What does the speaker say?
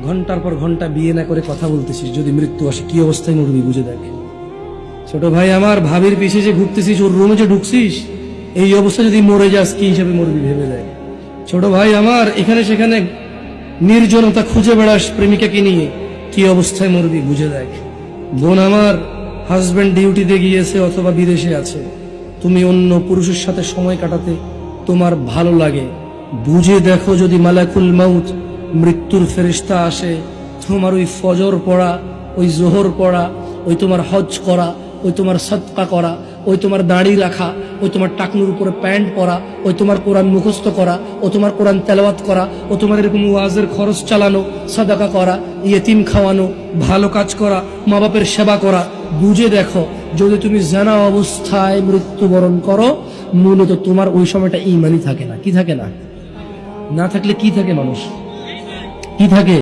ঘন্টার পর ঘন্টা বিয়ে না করে কথা বলতেছিস, যদি মৃত্যু আসে কি অবস্থায় মরবি বুঝে দেখ। ছোট ভাই আমার, ভাবির পিছে যে ঘুরতেছিস, ওর রুমে যে ঢুকছিস, এই অবস্থা যদি মরে যাস কি হিসাবে মরবি ভেবে দেখ। ছোট ভাই আমার, এখানে সেখানে নির্জনতা খুঁজে বেড়াস প্রেমিকাকে নিয়ে, কি অবস্থায় মরবি বুঝে দেখ। বোন আমার, হাজবেন্ড ডিউটিতে গিয়েছে অথবা বিদেশে আছে, তুমি অন্য পুরুষের সাথে সময় কাটাতে তোমার ভালো লাগে, বুঝে দেখো যদি মালাকুল মাউত মৃত্যুর ফেরেশতা আসে, তোমার ওই ফজর পড়া, ওই জোহর পড়া, ওই তোমার হজ করা, ওই তোমার সদকা করা, ওই তোমার দাড়ি রাখা, ওই তোমার টাকনুর উপরে প্যান্ট পরা, ওই তোমার কোরআন মুখস্থ করা, ও তোমার কোরআন তেলাওয়াত করা, ও তোমার এরকম ওয়াজের খরচ চালানো, সাদাকা করা, ইয়েতিম খাওয়ানো, ভালো কাজ করা, মা বাপের সেবা করা, বুঝে দেখো যদি তুমি জানা অবস্থায় মৃত্যুবরণ করো, মূলত তোমার ওই সময়টা ঈমানই থাকে না। কি থাকে না? না থাকলে কি থাকে মানুষ? কি থাকে?